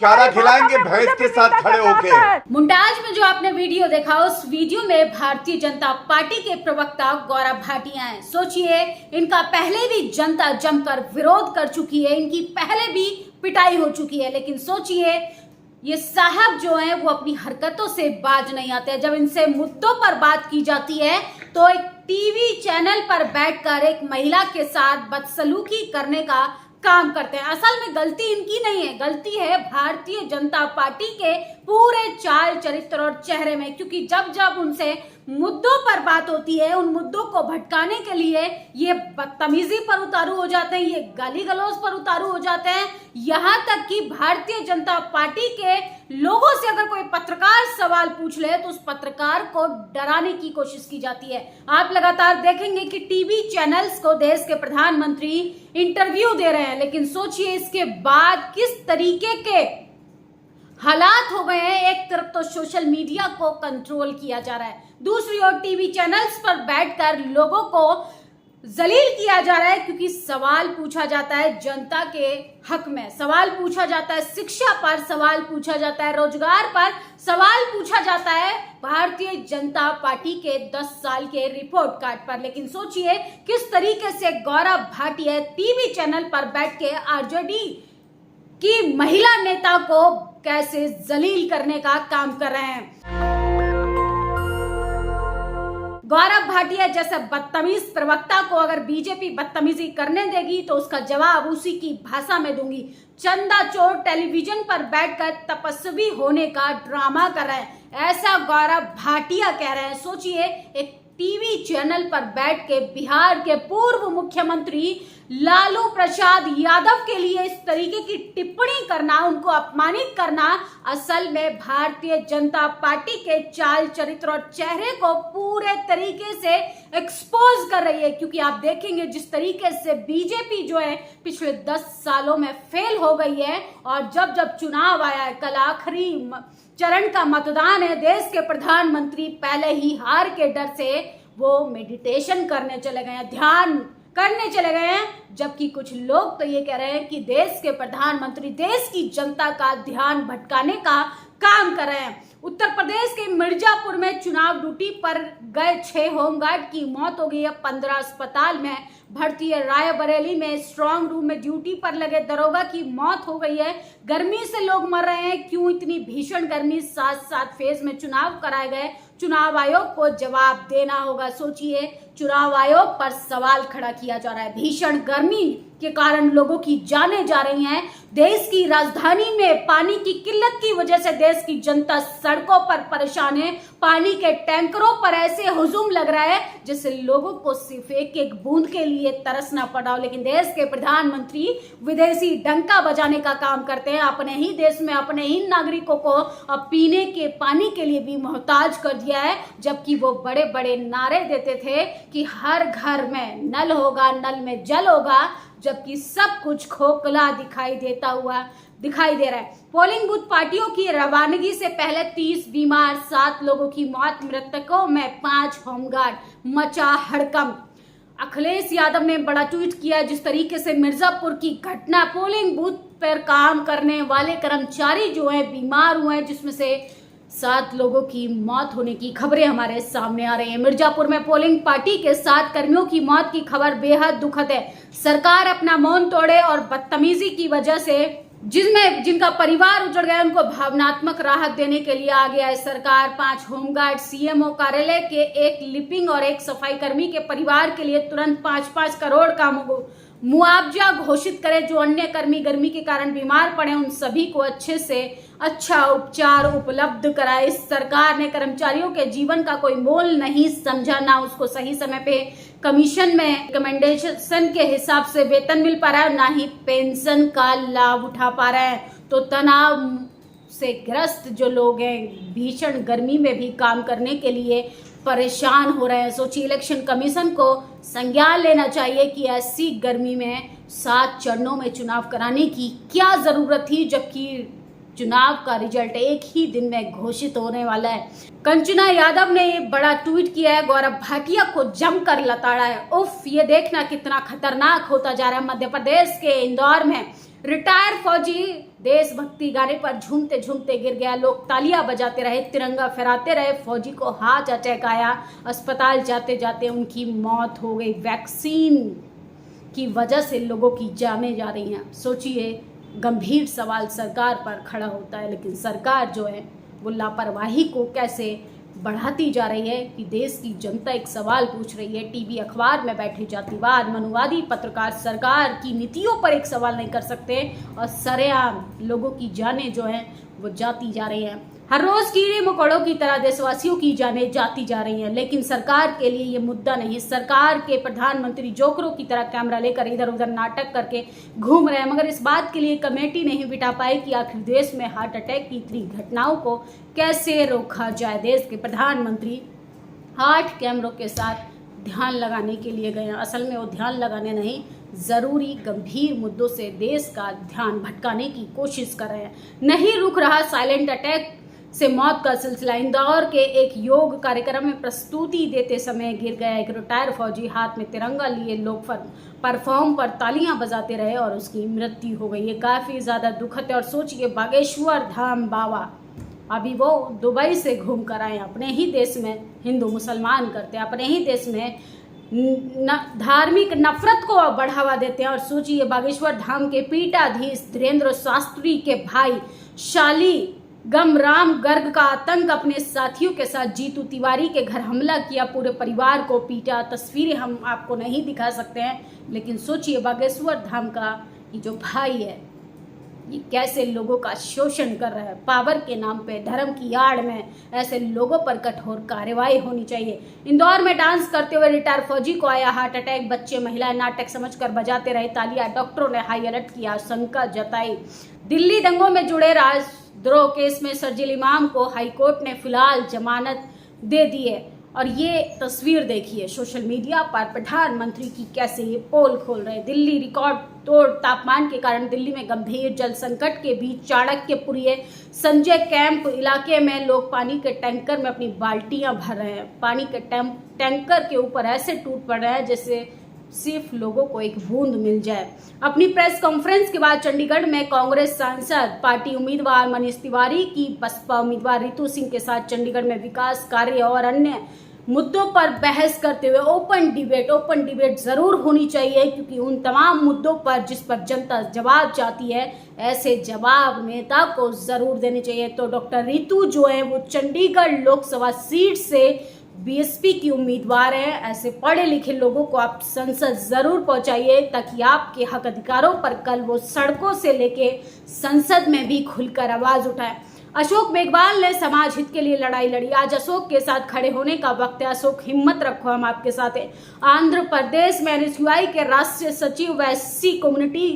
चारा खिलाएंगे भैंस के साथ खड़े होके। मुमताज में जो आपने वीडियो देखा, उस वीडियो में भारतीय जनता पार्टी के प्रवक्ता गौरव भाटिया हैं। सोचिए, इनका पहले भी जनता जमकर विरोध कर चुकी है, इनकी पहले भी पिटाई हो चुकी है, लेकिन सोचिए ये साहब जो हैं वो अपनी हरकतों से बाज नहीं आते। जब इनसे मुद्दों पर बात की जाती है तो एक टीवी चैनल पर बैठकर एक महिला के साथ बदसलूकी करने का काम करते हैं। असल में गलती इनकी नहीं है, गलती है भारतीय जनता पार्टी के पूरे चाल चरित्र और चेहरे में, क्योंकि जब जब उनसे मुद्दों पर बात होती है, उन मुद्दों को भटकाने के लिए ये बदतमीजी पर उतारू हो जाते हैं, ये गाली गलौज पर उतारू हो जाते हैं। यहाँ तक कि भारतीय जनता पार्टी के लोगों से अगर कोई पत्रकार सवाल पूछ ले तो उस पत्रकार को डराने की कोशिश की जाती है। आप लगातार देखेंगे कि टीवी चैनल्स को देश के प्रधानमंत्री इंटरव्यू दे रहे हैं, लेकिन सोचिए इसके बाद किस तरीके के हालात हो गए हैं। एक तरफ तो सोशल मीडिया को कंट्रोल किया जा रहा है, दूसरी ओर टीवी चैनल्स पर बैठकर लोगों को जलील किया जा रहा है, क्योंकि सवाल पूछा जाता है जनता के हक में, सवाल पूछा जाता है शिक्षा पर, सवाल पूछा जाता है रोजगार पर, सवाल पूछा जाता है भारतीय जनता पार्टी के 10 साल के रिपोर्ट कार्ड पर। लेकिन सोचिए किस तरीके से गौरव भाटिया टीवी चैनल पर बैठ के आरजेडी की महिला नेता को कैसे जलील करने का काम कर रहे हैं। गौरव भाटिया जैसे बदतमीज प्रवक्ता को अगर बीजेपी बदतमीजी करने देगी तो उसका जवाब उसी की भाषा में दूंगी। चंदा चोर टेलीविजन पर बैठकर तपस्वी होने का ड्रामा कर रहे हैं, ऐसा गौरव भाटिया कह रहे हैं। सोचिए, एक टीवी चैनल पर बैठ के बिहार के पूर्व मुख्यमंत्री लालू प्रसाद यादव के लिए इस तरीके की टिप्पणी करना, उनको अपमानित करना, असल में भारतीय जनता पार्टी के चाल चरित्र और चेहरे को पूरे तरीके से एक्सपोज कर रही है। क्योंकि आप देखेंगे जिस तरीके से बीजेपी जो है पिछले 10 सालों में फेल हो गई है, और जब जब चुनाव आया है, कल आखिरी चरण का मतदान है, देश के प्रधानमंत्री पहले ही हार के डर से वो मेडिटेशन करने चले गए हैं, ध्यान करने चले गए हैं, जबकि कुछ लोग तो ये कह रहे हैं कि देश के प्रधानमंत्री देश की जनता का ध्यान भटकाने का काम कर रहे हैं। उत्तर प्रदेश के मिर्जापुर में चुनाव ड्यूटी पर गए 6 होमगार्ड की मौत हो गई है, 15 अस्पताल में भर्ती है। रायबरेली में स्ट्रांग रूम में ड्यूटी पर लगे दरोगा की मौत हो गई है। गर्मी से लोग मर रहे हैं, क्यों इतनी भीषण गर्मी? 7 फेज में चुनाव कराए गए, चुनाव आयोग को जवाब देना होगा। सोचिए, चुनाव आयोग पर सवाल खड़ा किया जा रहा है। भीषण गर्मी के कारण लोगों की जानें जा रही हैं। देश की राजधानी में पानी की किल्लत की वजह से देश की जनता सड़कों पर परेशान है। पानी के टैंकरों पर ऐसे हुजूम लग रहा है जैसे लोगों को सिर्फ एक एक बूंद के लिए तरसना पड़ा हो। लेकिन देश के प्रधानमंत्री विदेशी डंका बजाने का काम करते हैं, अपने ही देश में अपने ही नागरिकों को अब पीने के पानी के लिए भी मोहताज कर दिया है। जबकि वो बड़े बड़े नारे देते थे कि हर घर में नल होगा, नल में जल होगा, जबकि सब कुछ खोखला दिखाई दे रहा है। पोलिंग बूथ पार्टियों की रवानगी से पहले 30 बीमार, 7 लोगों की मौत, मृतकों में 5 होमगार्ड, मचा हड़कंप। अखिलेश यादव ने बड़ा ट्वीट किया, जिस तरीके से मिर्जापुर की घटना, पोलिंग बूथ पर काम करने वाले कर्मचारी जो हैं बीमार हुए हैं, जिसमें से 7 लोगों की मौत होने की खबरें हमारे सामने आ रही हैं। मिर्जापुर में पोलिंग पार्टी के 7 कर्मियों की मौत की खबर बेहद दुखद है। सरकार अपना मौन तोड़े और बदतमीजी की वजह से जिनका परिवार उजड़ गया उनको भावनात्मक राहत देने के लिए आ गया है सरकार। 5 होमगार्ड, सीएमओ कार्यालय के 1 लिपिंग और 1 सफाई कर्मी के परिवार के लिए तुरंत 5-5 करोड़ का मुआवजा घोषित करे। जो अन्य कर्मी गर्मी के कारण बीमार पड़े, उन सभी को अच्छे से अच्छा उपचार उपलब्ध कराए। इस सरकार ने कर्मचारियों के जीवन का कोई मोल नहीं समझा, ना उसको सही समय पे कमीशन में रिकमेंडेशन के हिसाब से वेतन मिल पा रहा है, ना ही पेंशन का लाभ उठा पा रहे हैं। तो तनाव से ग्रस्त जो लोग हैं भीषण गर्मी में भी काम करने के लिए परेशान हो रहे हैं। सोचिए, इलेक्शन कमीशन को संज्ञान लेना चाहिए कि ऐसी गर्मी में 7 चरणों में चुनाव कराने की क्या जरूरत थी, जबकि चुनाव का रिजल्ट एक ही दिन में घोषित होने वाला है। कंचना यादव ने बड़ा ट्वीट किया है, गौरव भाटिया को जमकर लताड़ा है। उफ, ये देखना कितना खतरनाक होता जा रहा है। मध्य प्रदेश के इंदौर में रिटायर फौजी देशभक्ति गाने पर झूमते झूमते गिर गया। लोग तालियां बजाते रहे, तिरंगा फहराते रहे। फौजी को हार्ट अटैक आया, अस्पताल जाते जाते उनकी मौत हो गई। वैक्सीन की वजह से लोगों की जानें जा रही हैं। सोचिए, गंभीर सवाल सरकार पर खड़ा होता है, लेकिन सरकार जो है वो लापरवाही को कैसे बढ़ाती जा रही है कि देश की जनता एक सवाल पूछ रही है। टीवी अखबार में बैठे जातिवाद मनुवादी पत्रकार सरकार की नीतियों पर एक सवाल नहीं कर सकते और सरेआम लोगों की जानें जो हैं वो जाती जा रही हैं। हर रोज कीड़े मकोड़ों की तरह देशवासियों की जानें जाती जा रही हैं, लेकिन सरकार के लिए ये मुद्दा नहीं। सरकार के प्रधानमंत्री जोकरों की तरह कैमरा लेकर इधर उधर नाटक करके घूम रहे हैं, मगर इस बात के लिए कमेटी नहीं बिठा पाई कि आखिर देश में हार्ट अटैक की इतनी घटनाओं को कैसे रोका जाए। देश के प्रधानमंत्री 8 कैमरों के साथ ध्यान लगाने के लिए गए हैं। असल में वो ध्यान लगाने नहीं, जरूरी गंभीर मुद्दों से देश का ध्यान भटकाने की कोशिश कर रहे हैं। नहीं रुक रहा साइलेंट अटैक से मौत का सिलसिला। इंदौर के एक योग कार्यक्रम में प्रस्तुति देते समय गिर गया एक रिटायर फौजी। हाथ में तिरंगा लिए लोग परफॉर्म पर तालियां बजाते रहे और उसकी मृत्यु हो गई। ये काफी ज्यादा दुखद है। और सोचिए, बागेश्वर धाम बाबा अभी वो दुबई से घूम कर आए। अपने ही देश में हिंदू मुसलमान करते हैं, अपने ही देश में धार्मिक नफरत को बढ़ावा देते हैं। और सोचिए, बागेश्वर धाम के पीठाधीश धीरेन्द्र शास्त्री के भाई शाली गमराम गर्ग का आतंक अपने साथियों के साथ जीतू तिवारी के घर हमला किया, पूरे परिवार को पीटा। तस्वीरें हम आपको नहीं दिखा सकते हैं, लेकिन सोचिए, बागेश्वर धाम का ये जो भाई है ये कैसे लोगों का शोषण कर रहा है। पावर के नाम पे, धर्म की आड़ में ऐसे लोगों पर कठोर कार्रवाई होनी चाहिए। इंदौर में डांस करते हुए रिटायर फौजी को आया हार्ट अटैक। बच्चे महिलाएं नाटक समझकर बजाते रहे तालियां। डॉक्टरों ने हाई अलर्ट किया, आशंका जताई। दिल्ली दंगों में जुड़े राजद्रोह केस में शर्जील इमाम को हाईकोर्ट ने फिलहाल जमानत दे दी है। और ये तस्वीर देखिए सोशल मीडिया पर प्रधानमंत्री की कैसे ये पोल खोल रहे हैं। दिल्ली रिकॉर्ड तोड़ तापमान के कारण दिल्ली में गंभीर जल संकट के बीच चाणक्यपुरी संजय कैंप इलाके में लोग पानी के टैंकर में अपनी बाल्टियां भर रहे हैं। पानी के टैंकर के ऊपर ऐसे टूट पड़ रहे हैं जैसे सिर्फ लोगों को एक बूंद मिल जाए। अपनी प्रेस कॉन्फ्रेंस के बाद चंडीगढ़ में कांग्रेस सांसद पार्टी उम्मीदवार मनीष तिवारी की बसपा उम्मीदवार रितु सिंह के साथ चंडीगढ़ में विकास कार्य और अन्य मुद्दों पर बहस करते हुए ओपन डिबेट जरूर होनी चाहिए, क्योंकि उन तमाम मुद्दों पर जिस पर जनता जवाब चाहती है, ऐसे जवाब नेता को जरूर देने चाहिए। तो डॉक्टर रितु जो है वो चंडीगढ़ लोकसभा सीट से बीएसपी की उम्मीदवार है। ऐसे पढ़े लिखे लोगों को आप संसद जरूर पहुंचाइए, ताकि आपके हक अधिकारों पर कल वो सड़कों से लेके संसद में भी खुलकर आवाज उठाए। अशोक मेघवाल ने समाज हित के लिए लड़ाई लड़ी। आज अशोक के साथ खड़े होने का वक्त है। अशोक, हिम्मत रखो, हम आपके साथ हैं। आंध्र प्रदेश में एनएसयूआई के राष्ट्रीय सचिव व एससी कम्युनिटी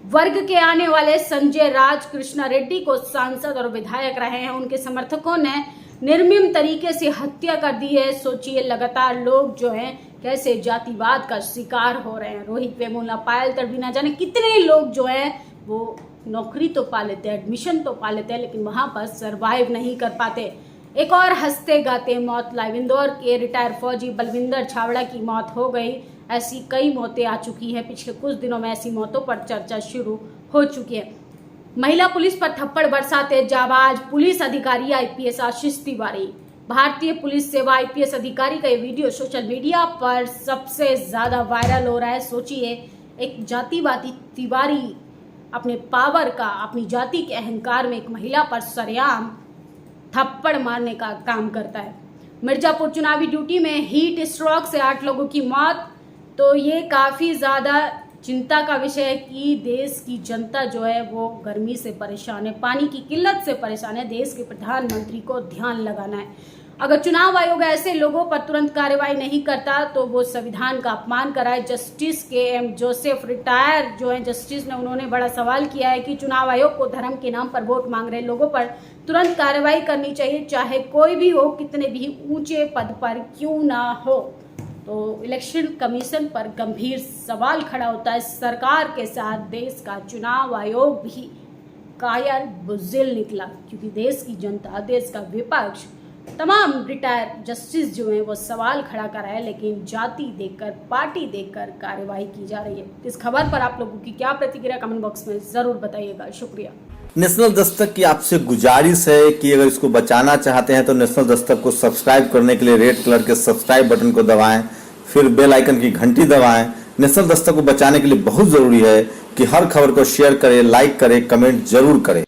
वर्ग के आने वाले संजय राज कृष्णा रेड्डी को सांसद और विधायक रहे हैं। उनके समर्थकों ने निर्मम तरीके से हत्या कर दी है। सोचिए, लगातार लोग जो हैं कैसे जातिवाद का शिकार हो रहे हैं। रोहित वेमुला, पायल तड़वी, ना जाने कितने लोग जो हैं वो नौकरी तो पा लेते हैं, एडमिशन तो पा लेते हैं, लेकिन वहां पर सरवाइव नहीं कर पाते। एक और हंसते गाते मौत लाइव। इंदौर के रिटायर फौजी बलविंदर छावड़ा की मौत हो गई। ऐसी कई मौतें आ चुकी हैं। पिछले कुछ दिनों में ऐसी मौतों पर चर्चा शुरू हो चुकी है। महिला पुलिस पर थप्पड़ बरसाते जाबाज पुलिस अधिकारी आईपीएस आशीष तिवारी। भारतीय पुलिस सेवा आईपीएस अधिकारी का ये वीडियो सोशल मीडिया पर सबसे ज्यादा वायरल हो रहा है। सोचिए, एक जातिवादी तिवारी अपने पावर का, अपनी जाति के अहंकार में एक महिला पर सरेआम थप्पड़ मारने का काम करता है। मिर्जापुर चुनावी ड्यूटी में हीट स्ट्रोक से 8 लोगों की मौत। तो ये काफी ज्यादा चिंता का विषय है कि देश की जनता जो है वो गर्मी से परेशान है, पानी की किल्लत से परेशान है। देश के प्रधानमंत्री को ध्यान लगाना है। अगर चुनाव आयोग ऐसे लोगों पर तुरंत कार्रवाई नहीं करता तो वो संविधान का अपमान कराए। जस्टिस के एम जोसेफ रिटायर जो है जस्टिस ने, उन्होंने बड़ा सवाल किया है कि चुनाव आयोग को धर्म के नाम पर वोट मांग रहे लोगों पर तुरंत कार्रवाई करनी चाहिए, चाहे कोई भी हो, कितने भी ऊंचे पद पर क्यों ना हो। तो इलेक्शन कमीशन पर गंभीर सवाल खड़ा होता है। सरकार के साथ देश का चुनाव आयोग भी कायर बुज़िल निकला, क्योंकि देश की जनता, देश का विपक्ष तमाम रिटायर जस्टिस जो हैं वो सवाल खड़ा कर रहे हैं, लेकिन जाति देखकर, पार्टी देखकर कार्यवाही की जा रही है। इस खबर पर आप लोगों की क्या प्रतिक्रिया, कमेंट बॉक्स में जरूर बताइएगा। शुक्रिया। नेशनल दस्तक की आपसे गुजारिश है कि अगर इसको बचाना चाहते हैं तो नेशनल दस्तक को सब्सक्राइब करने के लिए रेड कलर के सब्सक्राइब बटन को दबाएं, फिर बेल आइकन की घंटी दबाएं। नेशनल दस्तक को बचाने के लिए बहुत जरूरी है कि हर खबर को शेयर करें, लाइक करें, कमेंट जरूर करें।